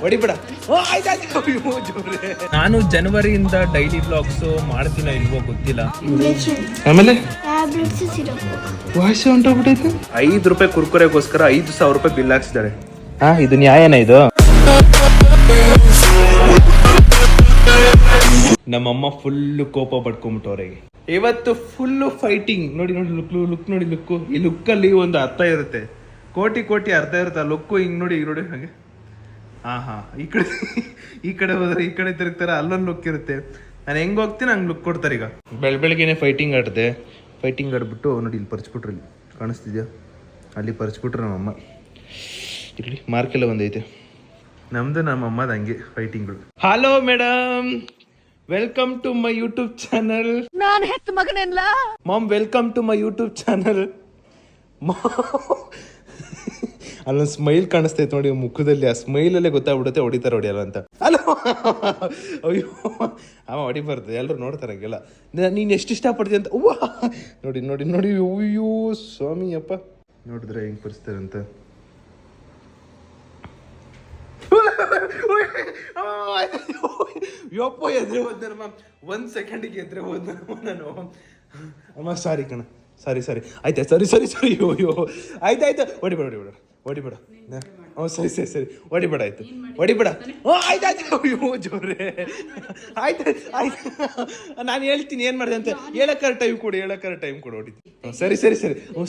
ಹೊಡಿಬೇಡ. ನಾನು ಜನವರಿಯಿಂದ daily blogs ಮಾಡ್ತೀನೋ ಇಲ್ವೋ ಗೊತ್ತಿಲ್ಲ. ಆಮೇಲೆ ವಾಯ್ಸ್ ಹೊಂಟೋಗ್ಬಿಟ್ಟೈತೆ. 5 ರೂಪಾಯಿ ಕುರ್ಕುರೆಗೋಸ್ಕರ 5,000 ರೂಪಾಯಿ ಬಿಲ್ ಹಾಕ್ಸಿದ್ದಾರೆ. ಇದು ನ್ಯಾಯನ ಇದು? ನಮ್ಮಮ್ಮ ಫುಲ್ ಕೋಪ ಪಡ್ಕೊಂಬಿಟ್ಟವ್ರೆ. ಇವತ್ತು ಫುಲ್ಲು ಫೈಟಿಂಗ್. ನೋಡಿ ಲುಕ್ ನೋಡಿ ಲುಕ್ಕು. ಈ ಲುಕ್ಕಲ್ಲಿ ಒಂದು ಅರ್ಥ ಇರುತ್ತೆ, ಕೋಟಿ ಅರ್ಥ ಇರುತ್ತೆ. ಆ ಲುಕ್ಕು ಹಿಂಗ್ ನೋಡಿ ಹಾಗೆ. ಈ ಕಡೆ ಹೋದ್ರೆ ಈ ಕಡೆ ತಿರುಗ್ತಾರೆ, ಅಲ್ಲೊಂದು ಲುಕ್ ಇರುತ್ತೆ. ನಾನು ಹೆಂಗ್ ಹೋಗ್ತೀನಿ ಹಂಗೆ ಲುಕ್ ಕೊಡ್ತಾರೆ. ಈಗ ಬೆಳಗ್ಗೆನೆ ಫೈಟಿಂಗ್ ಆಡಿದೆ. ಫೈಟಿಂಗ್ ಆಡ್ಬಿಟ್ಟು ನೋಡಿ ಇಲ್ಲಿ ಪರ್ಚ್ಬಿಟ್ರು. ಇಲ್ಲಿ ಕಾಣಿಸ್ತಿದ್ಯಾ? ಅಲ್ಲಿ ಪರ್ಚ್ಬಿಟ್ರು ನಮ್ಮಮ್ಮ. ಇಲ್ಲಿ ಮಾರ್ಕೆಲ್ಲ ಒಂದೈತೆ. ನಮ್ದು ನಮ್ಮಮ್ಮದ ಹಂಗೆ ಫೈಟಿಂಗ್ಗಳು. Hello madam, welcome to my YouTube channel. ನಾನು ಹೆತ್ತ ಮಗನೆಲ್ಲ ma'am, welcome to my YouTube channel. ಅಲ್ಲೊಂದು ಸ್ಮೈಲ್ ಕಾಣಿಸ್ತೈತೆ ನೋಡಿ ಮುಖದಲ್ಲಿ. ಆ ಸ್ಮೈಲಲ್ಲೇ ಗೊತ್ತಾಗ್ಬಿಡುತ್ತೆ ಹೊಡಿಯಲ್ಲ ಅಂತ. ಅಲೋ, ಅಯ್ಯೋ ಅವ ಹೊಡಿಬಾರ್ದು, ಎಲ್ಲರೂ ನೋಡ್ತಾರೆ ಹಂಗೆಲ್ಲ. ನೀನು ಎಷ್ಟು ಇಷ್ಟಪಡ್ತೀಯ ಅಂತ. ನೋಡಿ ಅಯ್ಯೋ ಸ್ವಾಮಿ ಅಪ್ಪ, ನೋಡಿದ್ರೆ ಹೆಂಗೆ ಪರಿಸ್ತಾರೆ ಅಂತ. ಯಪ್ಪ ಎದ್ರೆ ಹೋದ್ನಮ್ಮ, 1 ಸೆಕೆಂಡಿಗೆ ಎದ್ರೆ ಹೋದ್ನಮ್ಮ ನಾನು. ಅಮ್ಮ ಸಾರಿ ಕಣ, ಸಾರಿ ಆಯ್ತಾ, ಸರಿ ಅಯ್ಯೋ ಆಯ್ತಾಯ್ತು. ಹೊಡಿಬೇಡ. ಸರಿ ಹೊಡಿಬೇಡ. ಆಯ್ತು ಹೊಡಿಬೇಡ. ಆಯ್ತಾಯ್ತು. ಅಯ್ಯೋ ಜೋರೆ. ಆಯ್ತು. ನಾನು ಹೇಳ್ತೀನಿ ಏನು ಮಾಡಿದೆ ಅಂತ. ಹೇಳಕ್ಕಾರ ಟೈಮ್ ಕೊಡು. ಹೊಡಿತೀನಿ.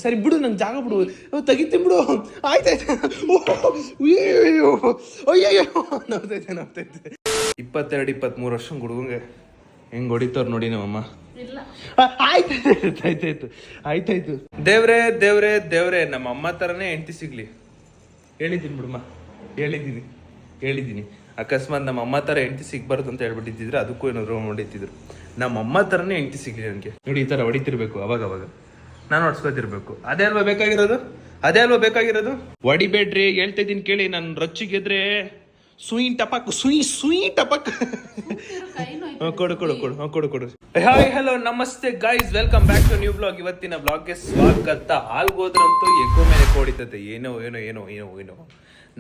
ಸರಿ ಬಿಡು, ನಂಗೆ ಜಾಗ ಬಿಡು, ತೆಗಿತೀನಿ ಬಿಡು. ಆಯ್ತಾಯ್ತು. ಅಯ್ಯೋ ನೋವ್ತೈತೆ. 22-23 ವರ್ಷ ಹುಡುಗಂಗೆ ಹೆಂಗ್ ಹೊಡಿತವ್ರು ನೋಡಿ ನಮ್ಮಮ್ಮ. ಆಯ್ತಾಯ್ತು. ದೇವ್ರೆ ನಮ್ಮ ಅಮ್ಮ ತರನೇ ಹೆಂಡತಿ ಸಿಗ್ಲಿ. ಹೇಳಿದ್ದೀನಿ ಬಿಡಮ್ಮ, ಹೇಳಿದ್ದೀನಿ. ಅಕಸ್ಮಾತ್ ನಮ್ಮ ಅಮ್ಮ ತರ ಹೆಂಡತಿ ಸಿಗ್ಬಾರ್ದು ಅಂತ ಹೇಳ್ಬಿಟ್ಟಿದ್ರೆ ಅದಕ್ಕೂ ಏನಾದ್ರು ಹೊಡಿತಿದ್ರು. ನಮ್ಮ ಅಮ್ಮ ತರನೇ ಹೆಂಡತಿ ಸಿಗ್ಲಿ ನನಗೆ. ನೋಡಿ ಈ ತರ ಹೊಡಿತಿರ್ಬೇಕು ಅವಾಗ ನಾನು ಹೊಡ್ಸ್ಕೊತಿರ್ಬೇಕು. ಅದೇ ಅಲ್ವಾ ಬೇಕಾಗಿರೋದು. ಹೊಡಿಬೇಡ್ರಿ, ಹೇಳ್ತಾ ಇದ್ದೀನಿ ಕೇಳಿ. ನಾನು ರೊಚ್ಚಿಗೆದ್ರೆ ಸುಯಿ ಟಪಕ್. ಕೊಡು. ಹಾಯ್ ಹಲೋ ನಮಸ್ತೆ guys, welcome back to new blog. ಇವತ್ತಿನ ಬ್ಲಾಗ್ಗೆ ಸ್ವಾಗತ. ಆಲ್ಗೋದ್ರಂತೂ ಎಕೋ ಮೇಲೆ ಕೊಡಿತತೆ. ಏನೋ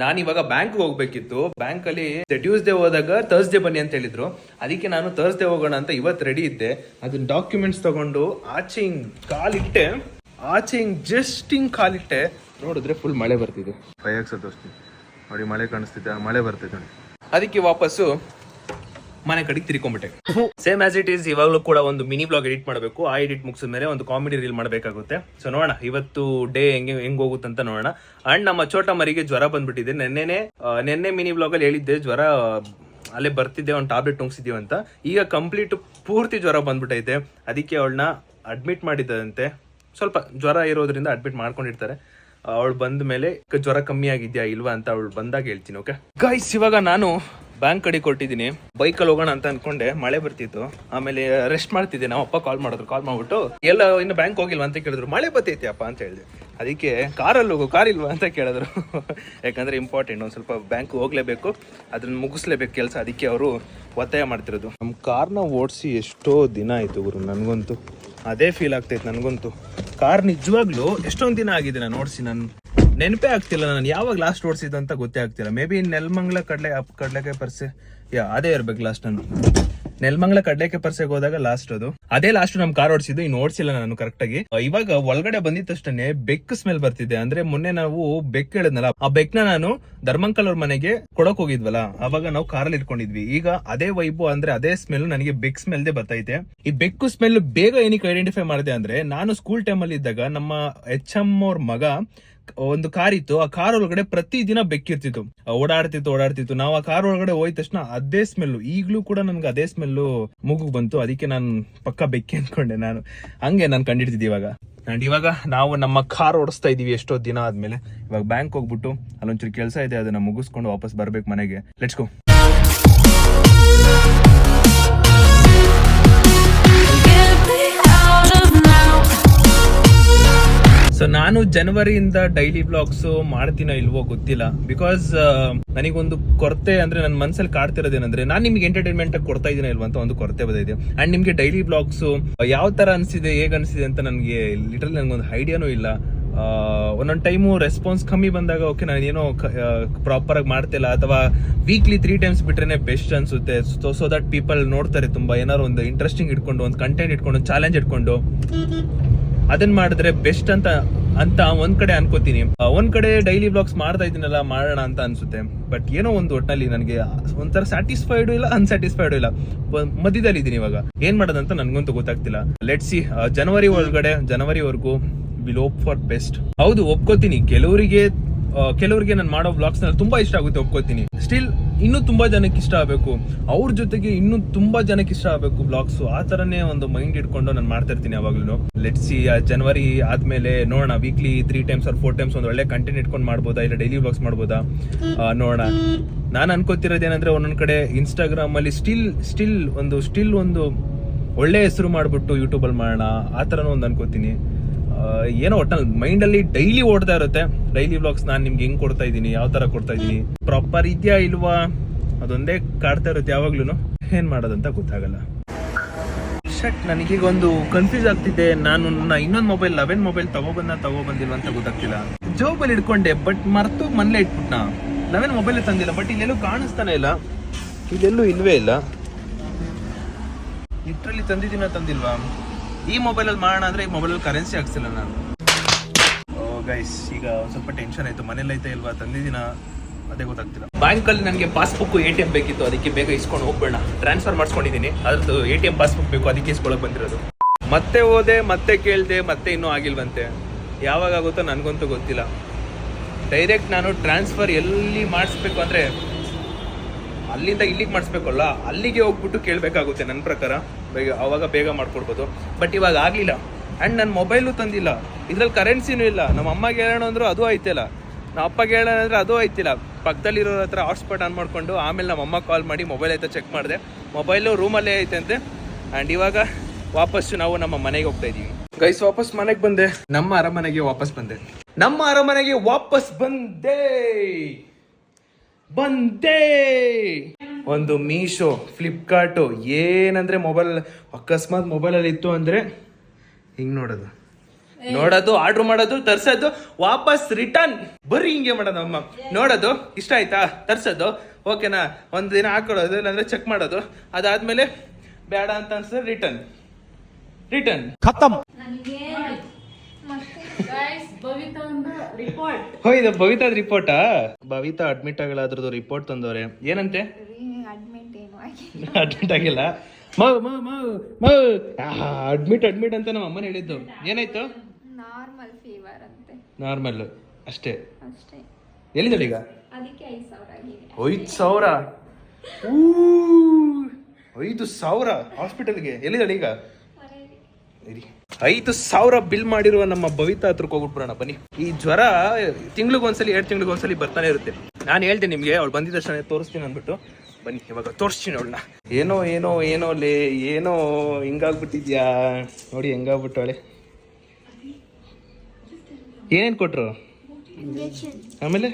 ನಾನು ಇವಾಗ ಬ್ಯಾಂಕ್ಗೆ ಹೋಗ್ಬೇಕಿತ್ತು. ಬ್ಯಾಂಕಲ್ಲಿ ಟ್ಯೂಸ್ಡೇ ಹೋದಾಗ ಥರ್ಸ್ಡೇ ಬನ್ನಿ ಅಂತ ಹೇಳಿದ್ರು. ಅದಕ್ಕೆ ನಾನು ಥರ್ಸ್ಡೇ ಹೋಗೋಣ ಅಂತ ಇವತ್ತು ರೆಡಿ ಇದ್ದೆ. ಅದನ್ನ ಡಾಕ್ಯುಮೆಂಟ್ಸ್ ತಗೊಂಡು ಆಚೆ ಹಿಂಗ್ ಜಸ್ಟ್ ಹಿಂಗ್ ಕಾಲಿಟ್ಟೆ. ನೋಡಿದ್ರೆ ಫುಲ್ ಮಳೆ ಬರ್ತಿದೆ. ನೋಡಿ ಮಳೆ ಕಾಣಿಸ್ತಿದ್ದೆ, ಮಳೆ ಬರ್ತೈತೆ ನೋಡಿ. ಅದಕ್ಕೆ ವಾಪಸ್ಸು ಮನೆ ಕಡೆಗೆ ತಿರ್ಕೊಂಡ್ಬಿಟ್ಟೆ. ಸೇಮ್ ಆಸ್ ಇಟ್ ಈಸ್ ಇವಾಗಲೂ ಕೂಡ ಒಂದು ಮಿನಿ ಬ್ಲಾಗ್ ಎಡಿಟ್ ಮಾಡಬೇಕು. ಆ ಎಡಿಟ್ ಮುಗಿಸಿದ ಮೇಲೆ ಒಂದು ಕಾಮಿಡಿ ರೀಲ್ ಮಾಡಬೇಕಾಗುತ್ತೆ. ಸೊ ನೋಡೋಣ ಇವತ್ತು ಡೇ ಹೆಂಗ್ ಹೋಗುತ್ತಂತ ನೋಡೋಣ. ಅಂಡ್ ನಮ್ಮ ಚೋಟ ಮರಿಗೆ ಜ್ವರ ಬಂದ್ಬಿಟ್ಟಿದೆ. ನೆನ್ನೆ ಮಿನಿ ಬ್ಲಾಗ್ ಅಲ್ಲಿ ಹೇಳಿದ್ದೆ ಜ್ವರ ಅಲ್ಲೇ ಬರ್ತಿದ್ದೆ, ಒಂದು ಟ್ಯಾಬ್ಲೆಟ್ ನುಂಗ್ಸಿದೀವಿ ಅಂತ. ಈಗ ಕಂಪ್ಲೀಟ್ ಪೂರ್ತಿ ಜ್ವರ ಬಂದ್ಬಿಟ್ಟೈತೆ. ಅದಕ್ಕೆ ಅವಳನ್ನ ಅಡ್ಮಿಟ್ ಮಾಡಿದ್ದಂತೆ. ಸ್ವಲ್ಪ ಜ್ವರ ಇರೋದ್ರಿಂದ ಅಡ್ಮಿಟ್ ಮಾಡ್ಕೊಂಡಿರ್ತಾರೆ. ಅವಳು ಬಂದ ಮೇಲೆ ಜ್ವರ ಕಮ್ಮಿ ಆಗಿದ್ಯಾ ಇಲ್ವಾ ಅಂತ ಅವಳು ಬಂದಾಗ ಹೇಳ್ತೀನಿ. ಓಕೆ ಗೈಸ್, ಇವಾಗ ನಾನು ಬ್ಯಾಂಕ್ ಕಡೆ ಕೊಟ್ಟಿದ್ದೀನಿ. ಬೈಕಲ್ಲಿ ಹೋಗೋಣ ಅಂತ ಅನ್ಕೊಂಡೆ, ಮಳೆ ಬರ್ತಿತ್ತು. ಆಮೇಲೆ ರೆಸ್ಟ್ ಮಾಡ್ತಿದ್ದೆ. ನಮ್ಮ ಅಪ್ಪ ಕಾಲ್ ಮಾಡ್ಬಿಟ್ಟು ಎಲ್ಲ ಇನ್ನು ಬ್ಯಾಂಕ್ ಹೋಗಿಲ್ವಾ ಅಂತ ಕೇಳಿದ್ರು. ಮಳೆ ಬರ್ತೈತಿ ಅಪ್ಪ ಅಂತ ಹೇಳಿದೆ. ಅದಕ್ಕೆ ಕಾರಲ್ಲಿ ಹೋಗು, ಕಾರ್ ಇಲ್ವಾ ಅಂತ ಕೇಳಿದ್ರು. ಯಾಕಂದ್ರೆ ಇಂಪಾರ್ಟೆಂಟ್, ಒಂದು ಸ್ವಲ್ಪ ಬ್ಯಾಂಕ್ ಹೋಗ್ಲೇಬೇಕು, ಅದನ್ನ ಮುಗಿಸ್ಲೇಬೇಕು ಕೆಲಸ. ಅದಕ್ಕೆ ಅವರು ಒತ್ತಾಯ ಮಾಡ್ತಿರೋದು. ನಮ್ಮ ಕಾರ್ನ ಓಡಿಸಿ ಎಷ್ಟೋ ದಿನ ಆಯ್ತು ಗುರು. ನನಗಂತೂ ಅದೇ ಫೀಲ್ ಆಗ್ತೈತೆ. ನನಗಂತೂ ಕಾರ್ ನಿಜವಾಗ್ಲೂ ಎಷ್ಟೊಂದು ದಿನ ಆಗಿದೆ ನಾನು ಓಡಿಸಿ. ನಾನು ನೆನಪೇ ಆಗ್ತಿಲ್ಲ ನಾನು ಯಾವಾಗ ಲಾಸ್ಟ್ ಓಡಿಸಿದ್ದು ಅಂತ ಗೊತ್ತೇ ಆಗ್ತಿಲ್ಲ. ಮೇ ಬಿ ನೆಲಮಂಗಲ ಕಡ್ಲೆಕಾಯಿ ಪರ್ಸೆ ಅದೇ ಇರ್ಬೇಕು ಲಾಸ್ಟ್. ನಾನು ನೆಲಮಂಗಲ ಕಡ್ಲೆಕಾಯಿ ಪರ್ಸೆಗೆ ಹೋದಾಗ ಲಾಸ್ಟ್ ಅದೇ ಲಾಸ್ಟ್ ನಮ್ ಕಾರ್ ಓಡಿಸಿದ್ದು. ಇನ್ನು ಓಡಿಸಿಲ್ಲ ನಾನು ಕರೆಕ್ಟ್ ಆಗಿ. ಇವಾಗ ಒಳಗಡೆ ಬಂದಿದ ತಕ್ಷಣ ಬೆಕ್ ಸ್ಮೆಲ್ ಬರ್ತಿದೆ. ಅಂದ್ರೆ ಮೊನ್ನೆ ನಾವು ಬೆಕ್ ಹೇಳಿದ್ನಲ್ಲ, ಆ ಬೆಕ್ನ ನಾನು ಧರ್ಮಂಕಲ್ ಅವ್ರ ಮನೆಗೆ ಕೊಡಕ್ ಹೋಗಿದ್ವಲ್ಲ, ಅವಾಗ ನಾವು ಕಾರಲ್ಲಿ ಇಟ್ಕೊಂಡಿದ್ವಿ. ಈಗ ಅದೇ ವೈಬು, ಅಂದ್ರೆ ಅದೇ ಸ್ಮೆಲ್ ನನಗೆ ಬೆಕ್ ಸ್ಮೆಲ್ದೇ ಬರ್ತೈತೆ. ಈ ಬೆಕ್ಕು ಸ್ಮೆಲ್ ಬೇಗ ಏನಕ್ಕೆ ಐಡೆಂಟಿಫೈ ಮಾಡಿದೆ ಅಂದ್ರೆ, ನಾನು ಸ್ಕೂಲ್ ಟೈಮಲ್ಲಿ ಇದ್ದಾಗ ನಮ್ಮ HM ಅವ್ರ ಮಗ ಒಂದು ಕಾರ್ ಇತ್ತು. ಆ ಕಾರ್ ಒಳಗಡೆ ಪ್ರತಿ ದಿನ ಬೆಕ್ಕಿರ್ತಿತ್ತು, ಓಡಾಡ್ತಿತ್ತು. ನಾವು ಆ ಕಾರ್ ಒಳಗಡೆ ಹೋಯ್ದ ತಕ್ಷಣ ಅದೇ ಸ್ಮೆಲ್ಲು. ಈಗ್ಲೂ ಕೂಡ ನನ್ಗೆ ಅದೇ ಸ್ಮೆಲ್ಲು ಮೂಗುಗ್ ಬಂತು. ಅದಕ್ಕೆ ನಾನು ಪಕ್ಕ ಬೆಕ್ಕಿ ಅನ್ಕೊಂಡೆ. ಹಂಗೆ ನಾನು ಕಂಡಿಡ್ತಿದ್ದೆ ಇವಾಗ. ಅಂಡ್ ಇವಾಗ ನಾವು ನಮ್ಮ ಕಾರ್ ಓಡಿಸ್ತಾ ಇದೀವಿ ಎಷ್ಟೋ ದಿನ ಆದ್ಮೇಲೆ. ಇವಾಗ ಬ್ಯಾಂಕ್ ಹೋಗ್ಬಿಟ್ಟು ಅಲ್ಲೊಂಚೂರು ಕೆಲಸ ಇದೆ, ಅದನ್ನ ಮುಗಿಸ್ಕೊಂಡು ವಾಪಸ್ ಬರ್ಬೇಕು ಮನೆಗೆ. Let's go. ಸೊ ನಾನು ಜನವರಿಯಿಂದ ಡೈಲಿ ಬ್ಲಾಗ್ಸ್ ಮಾಡ್ತೀನೋ ಇಲ್ವೋ ಗೊತ್ತಿಲ್ಲ. ಬಿಕಾಸ್ ನನಗೊಂದು ಕೊರತೆ, ಅಂದ್ರೆ ನನ್ನ ಮನಸ್ಸಲ್ಲಿ ಕಾಡ್ತಿರೋದೇನಂದ್ರೆ, ನಾನು ನಿಮ್ಗೆ ಎಂಟರ್ಟೈನ್ಮೆಂಟ್ ಕೊಡ್ತಾ ಇದೀನ ಇಲ್ವಾ ಅಂತ ಒಂದು ಕೊರತೆ ಬಂದಿದೆ. ಅಂಡ್ ನಿಮ್ಗೆ ಡೈಲಿ ಬ್ಲಾಗ್ಸ್ ಯಾವ ತರ ಅನ್ಸಿದೆ, ಹೇಗ್ ಅನ್ಸಿದೆ ಅಂತ ನನಗೆ ಲಿಟರಲಿ ನನಗೊಂದು ಐಡಿಯಾನೂ ಇಲ್ಲ. ಒಂದೊಂದು ಟೈಮು ರೆಸ್ಪಾನ್ಸ್ ಕಮ್ಮಿ ಬಂದಾಗ ಓಕೆ ನಾನು ಏನೋ ಪ್ರಾಪರ್ ಆಗಿ ಮಾಡ್ತಿಲ್ಲ, ಅಥವಾ ವೀಕ್ಲಿ 3 times ಬಿಟ್ರೆ ಬೆಸ್ಟ್ ಅನ್ಸುತ್ತೆ. ಸೊ ದಟ್ ಪೀಪಲ್ ನೋಡ್ತಾರೆ, ತುಂಬಾ ಏನಾದ್ರು ಒಂದು ಇಂಟ್ರೆಸ್ಟಿಂಗ್ ಇಟ್ಕೊಂಡು, ಒಂದು ಕಂಟೆಂಟ್ ಇಟ್ಕೊಂಡು, ಒಂದು ಚಾಲೆಂಜ್ ಇಟ್ಕೊಂಡು ಅದನ್ನ ಮಾಡಿದ್ರೆ ಬೆಸ್ಟ್ ಅಂತ ಒಂದ್ ಕಡೆ ಅನ್ಕೋತೀನಿ. ಒಂದ್ ಕಡೆ ಡೈಲಿ ಬ್ಲಾಗ್ಸ್ ಮಾಡ್ತಾ ಇದ್ದೀನಲ್ಲ, ಮಾಡೋಣ ಅಂತ ಅನ್ಸುತ್ತೆ. ಬಟ್ ಏನೋ ಒಂದು ಒಟ್ಟಿನಲ್ಲಿ ನನಗೆ ಒಂಥರ ಸ್ಯಾಟಿಸ್ಫೈಡು ಇಲ್ಲ, ಅನ್ಸ್ಯಾಟಿಸ್ಫೈಡು ಇಲ್ಲ, ಮಧ್ಯದಲ್ಲಿ ಇದೀನಿ. ಇವಾಗ ಏನ್ ಮಾಡೋದಂತ ನನ್ಗಂತೂ ಗೊತ್ತಾಗ್ತಿಲ್ಲ. ಲೆಟ್ಸ್ ಸಿ, ಜನವರಿವರೆಗೂ ವಿಲ್ ಹೋಪ್ ಫಾರ್ ಬೆಸ್ಟ್. ಹೌದು, ಒಪ್ಕೋತೀನಿ, ಕೆಲವರಿಗೆ ನಾನು ಮಾಡೋ ಬ್ಲಾಗ್ಸ್ ನಲ್ಲಿ ತುಂಬಾ ಇಷ್ಟ ಆಗುತ್ತೆ, ಒಪ್ಕೋತೀನಿ. ಸ್ಟಿಲ್ ಇನ್ನೂ ತುಂಬಾ ಜನಕ್ಕೆ ಇಷ್ಟ ಆಗಬೇಕು, ಅವ್ರ ಜೊತೆಗೆ ಇನ್ನೂ ತುಂಬಾ ಜನಕ್ಕೆ ಇಷ್ಟ ಆಗಬೇಕು ಬ್ಲಾಗ್ಸ್. ಆ ತರನೇ ಒಂದು ಮೈಂಡ್ ಇಟ್ಕೊಂಡು ನಾನು ಮಾಡ್ತಾ ಇರ್ತೀನಿ ಯಾವಾಗ್ಲೂ. ಲೆಟ್ಸ್ ಸಿ, ಜನವರಿ ಆದ್ಮೇಲೆ ನೋಡೋಣ, ವೀಕ್ಲಿ 3 times or 4 times ಒಂದು ಒಳ್ಳೆ ಕಂಟೆಂಟ್ ಇಟ್ಕೊಂಡು ಮಾಡ್ಬೋದಾ, ಇಲ್ಲ ಡೈಲಿ ಬ್ಲಾಗ್ಸ್ ಮಾಡ್ಬೋದಾ ನೋಡೋಣ. ನಾನು ಅನ್ಕೋತಿರೋದೇನಂದ್ರೆ, ಒಂದೊಂದ್ ಕಡೆ ಇನ್ಸ್ಟಾಗ್ರಾಮ್ ಅಲ್ಲಿ ಸ್ಟಿಲ್ ಒಂದು ಒಳ್ಳೆ ಹೆಸರು ಮಾಡ್ಬಿಟ್ಟು ಯೂಟ್ಯೂಬ್ ಅಲ್ಲಿ ಮಾಡೋಣ, ಆ ತರನೂ ಒಂದು ಅನ್ಕೋತೀನಿ. ಏನೋ ಒಟ್ಟಲ್ಲಿ ಮೈಂಡ್ ಅಲ್ಲಿ ಡೈಲಿ ಓಡ್ತಾ ಇರುತ್ತೆ. ಡೈಲಿ ಬ್ಲಾಗ್ಸ್ ನಾನು ನಿಮ್ಗೆ ಹೆಂಗ್ ಕೊಡ್ತಾ ಇದ್ದೀನಿ, ಯಾವ ತರ ಕೊಡ್ತಾ ಇದ್ದೀನಿ, ಪ್ರಾಪರ್ ಇದೆಯಾ ಇಲ್ವಾ, ಅದೊಂದೇ ಕಾಡ್ತಾ ಇರುತ್ತೆ ಯಾವಾಗ್ಲೂ. ಏನ್ ಮಾಡೋದಂತ ಗೊತ್ತಾಗಲ್ಲ. ನನಗೀಗ ಒಂದು ಕನ್ಫ್ಯೂಸ್ ಆಗ್ತಿದೆ. ನಾನು ಇನ್ನೊಂದು ಮೊಬೈಲ್ 11 ಮೊಬೈಲ್ ತಗೋಬಂದಿಲ್ವ ಅಂತ ಗೊತ್ತಾಗ್ತಿಲ್ಲ. ಜೋಬಲ್ಲಿ ಇಟ್ಕೊಂಡೆ, ಬಟ್ ಮರ್ತು ಮನೇಲೆ ಇಟ್ಬಿಟ್ನ. 11 ಮೊಬೈಲ್ ತಂದಿಲ್ಲ, ಬಟ್ ಇಲ್ಲೆಲ್ಲೂ ಕಾಣಿಸ್ತಾನೆ ಇಲ್ಲ, ಇಲ್ಲೆಲ್ಲೂ ಇಲ್ವೇ ಇಲ್ಲ. ಇಟ್ರಲ್ಲಿ ತಂದಿಲ್ವಾ? ಈ ಮೊಬೈಲಲ್ಲಿ ಮಾಡೋಣ ಅಂದ್ರೆ ಈ ಮೊಬೈಲಲ್ಲಿ ಕರೆನ್ಸಿ ಹಾಕ್ಸಿಲ್ಲ ನಾನು. ಗೈಸ್, ಈಗ ಒಂದು ಸ್ವಲ್ಪ ಟೆನ್ಷನ್ ಆಯ್ತು. ಮನೇಲಿ ಐತೆ ಇಲ್ವಾ, ತಂದಿದ್ದೀನ ಅದೇ ಗೊತ್ತಾಗ್ತಿಲ್ಲ. ಬ್ಯಾಂಕಲ್ಲಿ ನನಗೆ ಪಾಸ್ಬುಕ್ ATM ಬೇಕಿತ್ತು, ಅದಕ್ಕೆ ಬೇಗ ಇಸ್ಕೊಂಡು ಹೋಗ್ಬೇಡ. ಟ್ರಾನ್ಸ್ಫರ್ ಮಾಡಿಸ್ಕೊಂಡಿದ್ದೀನಿ, ಅದ್ರದ್ದು ATM ಪಾಸ್ಬುಕ್ ಬೇಕು, ಅದಕ್ಕೆ ಇಸ್ಕೊಳಕ್ ಬಂದಿರೋದು. ಮತ್ತೆ ಹೋದೆ, ಮತ್ತೆ ಕೇಳಿದೆ, ಮತ್ತೆ ಇನ್ನೂ ಆಗಿಲ್ವಂತೆ. ಯಾವಾಗ ಆಗುತ್ತೋ ನನಗಂತೂ ಗೊತ್ತಿಲ್ಲ. ಡೈರೆಕ್ಟ್ ನಾನು ಟ್ರಾನ್ಸ್ಫರ್ ಎಲ್ಲಿ ಮಾಡಿಸ್ಬೇಕು ಅಂದರೆ, ಅಲ್ಲಿಂದ ಇಲ್ಲಿಗೆ ಮಾಡಿಸ್ಬೇಕಲ್ಲ, ಅಲ್ಲಿಗೆ ಹೋಗ್ಬಿಟ್ಟು ಕೇಳಬೇಕಾಗುತ್ತೆ ನನ್ನ ಪ್ರಕಾರ. ಅವಾಗ ಬೇಗ ಮಾಡ್ಕೊಡ್ಬೋದು. ಬಟ್ ಇವಾಗ ಆಗಲಿಲ್ಲ. ಆ್ಯಂಡ್ ನನ್ನ ಮೊಬೈಲು ತಂದಿಲ್ಲ, ಇದ್ರಲ್ಲಿ ಕರೆನ್ಸಿನೂ ಇಲ್ಲ. ನಮ್ಮ ಅಮ್ಮಗೆ ಹೇಳೋಣ ಅಂದ್ರು ಅದು ಐತಿಲ್ಲ, ನಮ್ಮ ಅಪ್ಪಗೆ ಹೇಳೋಣ ಅಂದ್ರೆ ಅದು ಐತಿಲ್ಲ. ಪಕ್ಕದಲ್ಲಿರೋ ಹತ್ರ ಹಾಟ್ಸ್ಪಾಟ್ ಆನ್ ಮಾಡಿಕೊಂಡು ಆಮೇಲೆ ನಮ್ಮ ಅಮ್ಮ ಕಾಲ್ ಮಾಡಿ ಮೊಬೈಲ್ ಐತೆ ಚೆಕ್ ಮಾಡಿದೆ, ಮೊಬೈಲು ರೂಮಲ್ಲೇ ಐತೆ ಅಂತೆ. ಆ್ಯಂಡ್ ಇವಾಗ ವಾಪಸ್ ನಾವು ನಮ್ಮ ಮನೆಗೆ ಹೋಗ್ತಾ ಇದ್ದೀವಿ. ಗೈಸ್, ವಾಪಸ್ ಮನೆಗೆ ಬಂದೆ. ನಮ್ಮ ಅರಮನೆಗೆ ವಾಪಸ್ ಬಂದೆ. ಒಂದು ಮೀಶೋ, ಫ್ಲಿಪ್ಕಾರ್ಟು, ಏನಂದ್ರೆ ಮೊಬೈಲ್ ಅಕಸ್ಮಾತ್ ಮೊಬೈಲಲ್ಲಿ ಇತ್ತು ಅಂದ್ರೆ ಹಿಂಗ್ ನೋಡೋದು, ಆರ್ಡರ್ ಮಾಡೋದು, ತರ್ಸೋದು, ವಾಪಸ್ ರಿಟರ್ನ್. ಬರ್ರಿ ಹಿಂಗೆ ಮಾಡೋದು. ಅಮ್ಮ ನೋಡೋದು, ಇಷ್ಟ ಆಯ್ತಾ, ತರ್ಸೋದು, ಓಕೆನಾ, ಒಂದು ದಿನ ಹಾಕೊಳ್ಳೋದು, ಇಲ್ಲಾಂದ್ರೆ ಚೆಕ್ ಮಾಡೋದು, ಅದಾದ್ಮೇಲೆ ಬೇಡ ಅಂತ ಅನ್ಸಿದ್ರೆ ರಿಟರ್ನ್ ಖತಮ್. ಇದು ಭವಿತಾದ ರಿಪೋರ್ಟಾ? ಭವಿತಾ ಅಡ್ಮಿಟ್ ಆಗಲ್ಲ, ಅದ್ರದ್ದು ರಿಪೋರ್ಟ್ ತಂದವ್ರೆ. ಏನಂತೆ? ಅಡ್ಮಿಟ್ ಆಗಿಲ್ಲ. ಅಡ್ಮಿಟ್ ಅಂತ ನಮ್ಮ ಅಮ್ಮನ ಹೇಳಿದ್ದು. ಏನಾಯ್ತು? ನಾರ್ಮಲ್ ಅಷ್ಟೇ. ಎಲ್ಲಿದ್ದಾಳೆ ಈಗ? 5,000 5,000 ಹಾಸ್ಪಿಟಲ್ಗೆ. ಎಲ್ಲಿದ್ದಾಳೆ ಈಗ? 5,000 ಬಿಲ್ ಮಾಡಿರುವ ನಮ್ಮ ಭವಿತಾ ಹತ್ರಕ್ಕೆ ಹೋಗ್ಬಿಟ್ಬಿಡೋಣ ಬನ್ನಿ. ಈ ಜ್ವರ ತಿಂಗ್ಳಿಗೊಂದ್ಸಲಿ 2 ತಿಂಗಳಿಗೊಂದ್ಸಲಿ ಬರ್ತಾನೆ ಇರುತ್ತೆ. ನಾನು ಹೇಳ್ತೀನಿ ನಿಮ್ಗೆ, ಅವಳು ಬಂದಿದ್ದ ತಕ್ಷಣ ತೋರಿಸ್ತೀನಿ ಅಂದ್ಬಿಟ್ಟು. ಬನ್ನಿ, ಇವಾಗ ತೋರಿಸ್ತೀನಿ ಅವಳನ್ನ. ಏನೋ ಹಿಂಗಾಗ್ಬಿಟ್ಟಿದ್ಯಾ ನೋಡಿ, ಹೆಂಗಾಗ್ಬಿಟ್ಟವಳೆ. ಏನೇನು ಕೊಟ್ರು? ಆಮೇಲೆ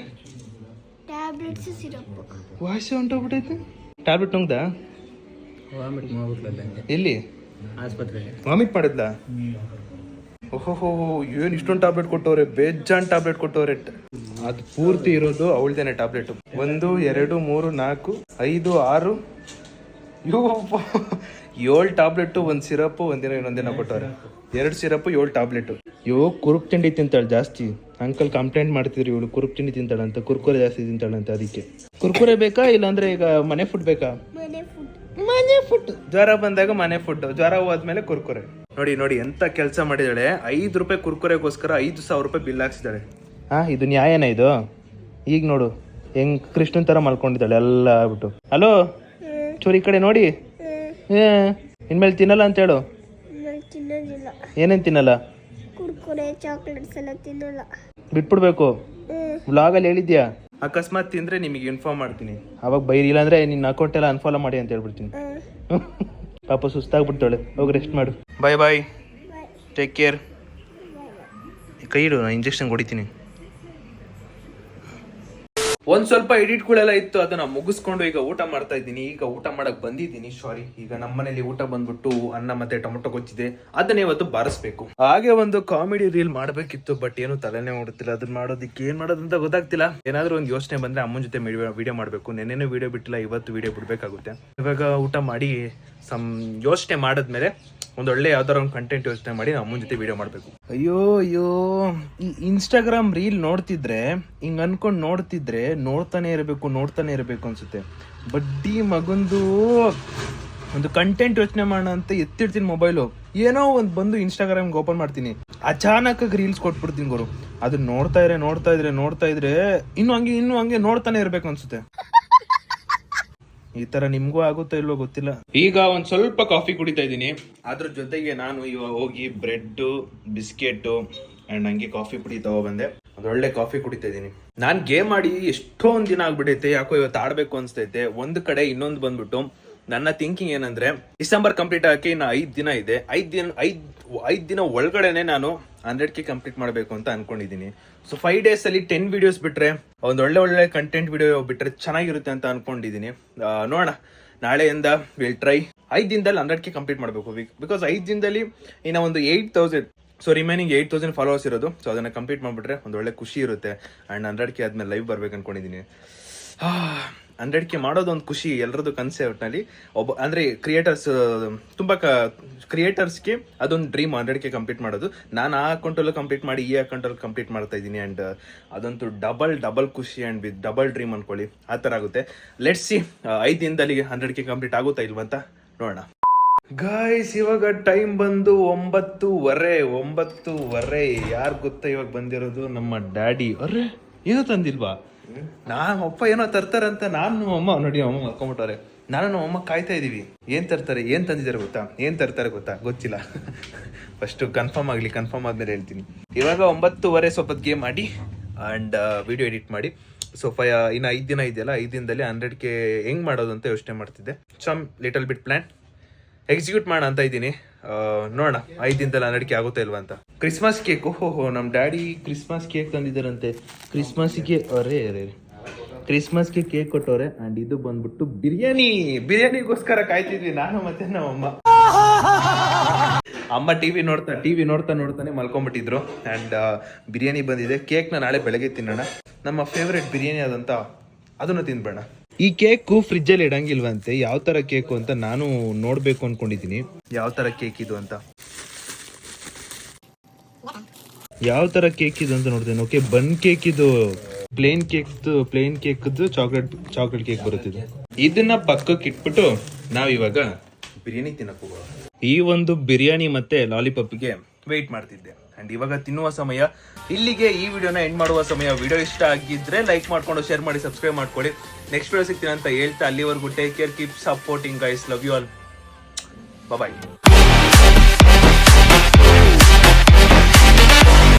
ವಾಯ್ಸ್ ಹೊಂಟೋಗ್ಬಿಟ್ಟೈತೆ. ಟ್ಯಾಬ್ಲೆಟ್ ನುಂಗ್ದ? ಎಲ್ಲಿ? ಆಸ್ಪತ್ರೆ. ವಾಮಿಟ್ ಮಾಡಿದ್ಲ? ಓಹೋ, ಏನ್ ಇಷ್ಟೊಂದು ಟ್ಯಾಬ್ಲೆಟ್ ಕೊಟ್ಟವ್ರೆ, ಬೇಜಾನ್ ಟ್ಯಾಬ್ಲೆಟ್ ಕೊಟ್ಟವ್ರೆ. ಅದು ಪೂರ್ತಿ ಇರೋದು ಅವಳ್ದೇನೆ ಟ್ಯಾಬ್ಲೆಟ್. 1 2 3 4 5 6 7 ಟ್ಯಾಬ್ಲೆಟ್, 1 ಸಿರಪ್, ಇನ್ನೊಂದಿನ ಕೊಟ್ಟವ್ರೆ. 2 ಸಿರಪ್, 7 ಟ್ಯಾಬ್ಲೆಟ್. ಕುರುಕ್ ತಿಂಡಿ ತಿಂತಾಳೆ ಜಾಸ್ತಿ. ಅಂಕಲ್ ಕಂಪ್ಲೇಂಟ್ ಮಾಡ್ತಿದ್ರಿ, ಇವಳು ಕುರುಕ್ ತಿಂಡಿ ತಿಂತಾಳಂತ, ಕುರ್ಕುರೆ ಜಾಸ್ತಿ ತಿಂತಾಳಂತ. ಅದಕ್ಕೆ ಕುರ್ಕುರೆ ಬೇಕಾ, ಇಲ್ಲಾಂದ್ರೆ ಈಗ ಮನೆ ಫುಡ್ ಬೇಕಾ? ಮನೆ ಫುಡ್. ಜ್ವರ ಬಂದಾಗ ಮನೆ ಫುಡ್, ಜ್ವರ ಹೋದ್ಮೇಲೆ ಕುರ್ಕುರೆ. ನೋಡಿ ಎಂತ ಕೆಲಸ ಮಾಡಿದಾಳೆ. 5 ರೂಪಾಯಿ ಕುರ್ಕುರೆಗೋಸ್ಕರ 5,000 ರೂಪಾಯಿ ಬಿಲ್ ಹಾಕ್ಸಿದಾಳೆ. ಇದು ನ್ಯಾಯನ ಇದು? ಈಗ ನೋಡು ಹೆಂಗ್ ಕೃಷ್ಣನ್ ತರ ಮಲ್ಕೊಂಡಿದ್ದಾಳೆ ಎಲ್ಲ ಆಗ್ಬಿಟ್ಟು. ಹಲೋ ಚೂರಿ, ಈ ಕಡೆ ನೋಡಿ. ಇನ್ಮೇಲೆ ತಿನ್ನಲ್ಲ ಅಂತ ಹೇಳು. ಏನೇನ್ ತಿನ್ನಲ್ಲ? ಕುರ್ಕುರೆ, ಚಾಕ್ಲೇಟ್ಸ್ ಎಲ್ಲ ತಿನ್ನಲ್ಲ, ಬಿಟ್ಬಿಡ್ಬೇಕು. ವ್ಲಾಗಲ್ಲಿ ಹೇಳಿದ್ಯಾ? ಅಕಸ್ಮಾತ್ ತಿಂದ್ರೆ ನಿಮಗೆ ಇನ್ಫಾರ್ಮ್ ಮಾಡ್ತೀನಿ, ಅವಾಗ ಬೈರಿ. ಇಲ್ಲಾಂದ್ರೆ ನಿನ್ನ ಅಕೌಂಟ್ ಎಲ್ಲ ಅನ್ಫಾಲೋ ಮಾಡಿ ಅಂತ ಹೇಳ್ಬಿಡ್ತೀನಿ. ಪಾಪ ಸುಸ್ತಾಗ್ಬಿಡ್ತಾಳೆ, ಹೋಗಿ ರೆಸ್ಟ್ ಮಾಡು. ಬಾಯ್, ಟೇಕ್ ಕೇರ್. ಕೈ ಇಡು, ನಾನು ಇಂಜೆಕ್ಷನ್ ಹೊಡಿತೀನಿ. ಒಂದ್ ಸ್ವಲ್ಪ ಎಡಿಟ್ಗಳೆಲ್ಲ ಇತ್ತು, ಅದನ್ನ ಮುಗಿಸ್ಕೊಂಡು ಈಗ ಊಟ ಮಾಡ್ತಾ ಇದ್ದೀನಿ. ಈಗ ಊಟ ಮಾಡಕ್ ಬಂದಿದ್ದೀನಿ. ಸಾರಿ, ಈಗ ನಮ್ಮನೇಲಿ ಊಟ ಬಂದ್ಬಿಟ್ಟು ಅನ್ನ ಮತ್ತೆ ಟೊಮೊಟೊ ಗೊಜ್ಜಿದೆ, ಅದನ್ನ ಇವತ್ತು ಬಾರಿಸ್ಬೇಕು. ಹಾಗೆ ಒಂದು ಕಾಮಿಡಿ ರೀಲ್ ಮಾಡ್ಬೇಕಿತ್ತು, ಬಟ್ ಏನು ತಲೆನೇ ಓಡುತ್ತಿಲ್ಲ. ಅದನ್ನ ಮಾಡೋದಕ್ಕೆ ಏನ್ ಮಾಡೋದಂತ ಗೊತ್ತಾಗ್ತಿಲ್ಲ. ಏನಾದ್ರೂ ಒಂದು ಯೋಚನೆ ಬಂದ್ರೆ ಅಮ್ಮನ ಜೊತೆ ವಿಡಿಯೋ ಮಾಡ್ಬೇಕು. ನೆನ್ನೆನೂ ವಿಡಿಯೋ ಬಿಟ್ಟಿಲ್ಲ, ಇವತ್ತು ವಿಡಿಯೋ ಬಿಡ್ಬೇಕಾಗುತ್ತೆ. ಇವಾಗ ಊಟ ಮಾಡಿ ಯೋಚನೆ ಮಾಡಿದ್ಮೇಲೆ ಒಂದೊಳ್ಳೆ ಯಾವ್ದಾರ ಒಂದು ಕಂಟೆಂಟ್ ಯೋಚನೆ ಮಾಡಿ ಅಮ್ಮನ ಜೊತೆ ವಿಡಿಯೋ ಮಾಡ್ಬೇಕು. ಅಯ್ಯೋ ಈ ಇನ್ಸ್ಟಾಗ್ರಾಮ್ ರೀಲ್ ನೋಡ್ತಿದ್ರೆ ಹಿಂಗ್ ಅನ್ಕೊಂಡ್ ನೋಡ್ತಾನೆ ಇರಬೇಕು ಅನ್ಸುತ್ತೆ. ಬಡ್ಡಿ ಮಗಂದು ಒಂದು ಕಂಟೆಂಟ್ ಯೋಚನೆ ಮಾಡೋಣ ಅಂತ ಎತ್ತಿಡ್ತೀನಿ ಮೊಬೈಲು. ಏನೋ ಒಂದು ಬಂದು ಇನ್ಸ್ಟಾಗ್ರಾಮ್ಗೆ ಓಪನ್ ಮಾಡ್ತೀನಿ, ಅಚಾನಕ್ ರೀಲ್ಸ್ ಕೊಟ್ಬಿಡ್ತೀನಿ ಗುರು. ಅದನ್ನ ನೋಡ್ತಾ ಇದ್ರೆ ಇನ್ನು ಹಂಗೆ ನೋಡ್ತಾನೆ ಇರ್ಬೇಕು ಅನ್ಸುತ್ತೆ. ಈ ತರ ನಿಮ್ಗೂ ಆಗುತ್ತೋ ಇಲ್ವೋ ಗೊತ್ತಿಲ್ಲ. ಈಗ ಒಂದ್ ಸ್ವಲ್ಪ ಕಾಫಿ ಕುಡಿತಾ ಇದ್ದೀನಿ. ಅದ್ರ ಜೊತೆಗೆ ನಾನು ಇವಾಗ ಹೋಗಿ ಬ್ರೆಡ್, ಬಿಸ್ಕೆಟ್ ಅಂಡ್ ಹಂಗೆ ಕಾಫಿ ಪುಡಿ ತಗೊಬಂದೆ. ಒಳ್ಳೆ ಕಾಫಿ ಕುಡಿತಾ ಇದ್ದೀನಿ. ನಾನ್ ಗೇಮ್ ಆಡಿ ಎಷ್ಟೊಂದ್ ದಿನ ಆಗ್ಬಿಟ್ಟೈತೆ, ಯಾಕೋ ಇವತ್ತು ಆಡ್ಬೇಕು ಅನ್ಸ್ತೈತೆ. ಒಂದ್ ಕಡೆ ಇನ್ನೊಂದು ಬಂದ್ಬಿಟ್ಟು ನನ್ನ ಥಿಂಕಿಂಗ್ ಏನಂದ್ರೆ, ಡಿಸೆಂಬರ್ ಕಂಪ್ಲೀಟ್ ಆಗಕ್ಕೆ ಇನ್ನು 5 ದಿನ ಇದೆ. 5 ದಿನ ಒಳಗಡೆನೆ ನಾನು 100K ಕಂಪ್ಲೀಟ್ ಮಾಡಬೇಕು ಅಂತ ಅನ್ಕೊಂಡಿದ್ದೀನಿ. ಸೊ 5 days ಅಲ್ಲಿ 10 ವಿಡಿಯೋಸ್ ಬಿಟ್ರೆ, ಒಂದ್ ಒಳ್ಳೆ ಕಂಟೆಂಟ್ ವಿಡಿಯೋ ಬಿಟ್ರೆ ಚೆನ್ನಾಗಿರುತ್ತೆ ಅಂತ ಅನ್ಕೊಂಡಿದ್ದೀನಿ. ನೋಡೋಣ, ನಾಳೆಯಿಂದ ವಿಲ್ ಟ್ರೈ 5 ದಿನದಲ್ಲಿ 100K ಕಂಪ್ಲೀಟ್ ಮಾಡಬೇಕು. ಬಿಕಾಸ್ 5 ದಿನದಲ್ಲಿ ಇನ್ನ ಒಂದು 8,000, ಸೊ ರಿಮೈನಿಂಗ್ 8,000 ಫಾಲೋವರ್ಸ್ ಇರೋದು. ಸೊ ಅದನ್ನ ಕಂಪ್ಲೀಟ್ ಮಾಡ್ಬಿಟ್ರೆ ಒಂದ್ ಒಳ್ಳೆ ಖುಷಿ ಇರುತ್ತೆ. ಅಂಡ್ 100K ಆದ್ಮೇಲೆ ಲೈವ್ ಬರ್ಬೇಕು ಅನ್ಕೊಂಡಿದ್ದೀನಿ. 100K ಮಾಡೋದು ಒಂದು ಖುಷಿ, ಎಲ್ಲರದ್ದು ಕನಸೆ. ಒಟ್ಟಿನಲ್ಲಿ ಅಂದ್ರೆ ಕ್ರಿಯೇಟರ್ಸ್ಗೆ ಅದೊಂದು ಡ್ರೀಮ್ 100K ಕಂಪ್ಲೀಟ್ ಮಾಡೋದು. ನಾನು ಆ ಅಕೌಂಟಲ್ಲೂ ಕಂಪ್ಲೀಟ್ ಮಾಡಿ ಈ ಅಕೌಂಟಲ್ಲಿ ಕಂಪ್ಲೀಟ್ ಮಾಡ್ತಾ ಇದ್ದೀನಿ. ಅಂಡ್ ಅದಂತೂ ಡಬಲ್ ಖುಷಿ ಅಂಡ್ ವಿತ್ ಡಬಲ್ ಡ್ರೀಮ್ ಅನ್ಕೊಳ್ಳಿ, ಆ ಥರ ಆಗುತ್ತೆ. ಲೆಟ್ಸ್ ಸಿ 5 ದಿನದಲ್ಲಿ 100K ಕಂಪ್ಲೀಟ್ ಆಗುತ್ತಾ ಇಲ್ವಂತ ನೋಡೋಣ. ಗಾಯ್ಸ್, ಇವಾಗ ಟೈಮ್ ಬಂದು 9:30. ಯಾರು ಗೊತ್ತಾ ಇವಾಗ ಬಂದಿರೋದು? ನಮ್ಮ ಡ್ಯಾಡಿ. ಅರ್ರೆ, ಏನೋ ತಂದಿಲ್ವಾ? ಅಪ್ಪ ಏನೋ ತರ್ತಾರಂತ ನಾನು ಅಮ್ಮ ನೋಡಿ, ಅಮ್ಮ ಮಲ್ಕೊಂಬಿಟ್ಟವ್ರೆ. ನಾನು ನಮ್ಮ ಅಮ್ಮ ಕಾಯ್ತಾ ಇದೀವಿ. ಏನ್ ತಂದಿದ್ದಾರೆ ಗೊತ್ತಾ? ಗೊತ್ತಿಲ್ಲ. ಫಸ್ಟ್ ಕನ್ಫರ್ಮ್ ಆದ್ಮೇಲೆ ಹೇಳ್ತೀನಿ. ಇವಾಗ 9:30 ಸ್ವಲ್ಪ ಗೇಮ್ ಮಾಡಿ ಅಂಡ್ ವಿಡಿಯೋ ಎಡಿಟ್ ಮಾಡಿ. ಸೊ ಇನ್ನು 5 ದಿನ ಇದೆಯಲ್ಲ, 5 ದಿನದಲ್ಲಿ 100K ಹೆಂಗ್ ಮಾಡೋದು ಅಂತ ಯೋಚನೆ ಮಾಡ್ತಿದ್ದೆ. Some little bit plan execute ಮಾಡೋಣ ಅಂತ ಇದ್ದೀನಿ. ನೋಡೋಣ 5 ದಿನದಲ್ಲಿ 100K ಆಗುತ್ತಾ ಇಲ್ವಾ ಅಂತ. ಕ್ರಿಸ್ಮಸ್ ಕೇಕ್, ಓಹೋ ನಮ್ಮ ಡ್ಯಾಡಿ ಕ್ರಿಸ್ಮಸ್ ಕೇಕ್ ತಂದಿದ್ದಾರಂತೆ. ಕ್ರಿಸ್ಮಸ್ಗೆ ಕೇಕ್ ಕೊಟ್ಟವ್ರೆ. ಅಂಡ್ ಇದು ಬಂದ್ಬಿಟ್ಟು ಬಿರಿಯಾನಿಗೋಸ್ಕರ ಕಾಯ್ತಿದ್ವಿ ನಾನು ಮತ್ತೆ ನಮ್ಮ ಅಮ್ಮ. ಟಿವಿ ನೋಡ್ತಾನೆ ಮಲ್ಕೊಂಡ್ಬಿಟ್ಟಿದ್ರು. ಅಂಡ್ ಬಿರಿಯಾನಿ ಬಂದಿದೆ. ಕೇಕ್ನ ನಾಳೆ ಬೆಳಗ್ಗೆ ತಿನ್ನೋಣ. ನಮ್ಮ ಫೇವ್ರೆಟ್ ಬಿರಿಯಾನಿ ಆದಂತ ಅದನ್ನು ತಿನ್ಬೇಡ. ಈ ಕೇಕು ಫ್ರಿಜ್ಜಲ್ಲಿ ಇಡಂಗಿಲ್ವಂತೆ. ಯಾವ ತರ ಕೇಕು ಅಂತ ನಾನು ನೋಡ್ಬೇಕು ಅನ್ಕೊಂಡಿದೀನಿ. ಯಾವ ತರ ಕೇಕ್ ಇದು ಅಂತ ನೋಡ್ತೇನೆ. ಓಕೆ, ಬನ್ ಕೇಕ್ ಇದು. ಪ್ಲೇನ್ ಕೇಕ್ದು ಚಾಕ್ಲೇಟ್ ಕೇಕ್ ಬರುತ್ತಿದೆ. ಇದನ್ನ ಪಕ್ಕಕ್ಕೆ ಇಟ್ಬಿಟ್ಟು ನಾವಿವಾಗ ಬಿರಿಯಾನಿ ತಿನ್ನಕ್ ಹೋಗೋಣ. ಈ ಒಂದು ಬಿರಿಯಾನಿ ಮತ್ತೆ ಲಾಲಿಪಾಪ್ಗೆ ವೆಯ್ಟ್ ಮಾಡ್ತಿದ್ದೆ. ಅಂಡ್ ಇವಾಗ ತಿನ್ನುವ ಸಮಯ. ಇಲ್ಲಿಗೆ ಈ ವಿಡಿಯೋನ ಎಂಡ್ ಮಾಡುವ ಸಮಯ. ವಿಡಿಯೋ ಇಷ್ಟ ಆಗಿದ್ರೆ ಲೈಕ್ ಮಾಡ್ಕೊಂಡು ಶೇರ್ ಮಾಡಿ ಸಬ್ಸ್ಕ್ರೈಬ್ ಮಾಡ್ಕೊಳ್ಳಿ. ನೆಕ್ಸ್ಟ್ ವಿಡಿಯೋ ಸಿಗ್ತೀನಿ ಅಂತ ಹೇಳ್ತಾ ಅಲ್ಲಿವರೆಗೂ take care, keep supporting guys, love you all, bye.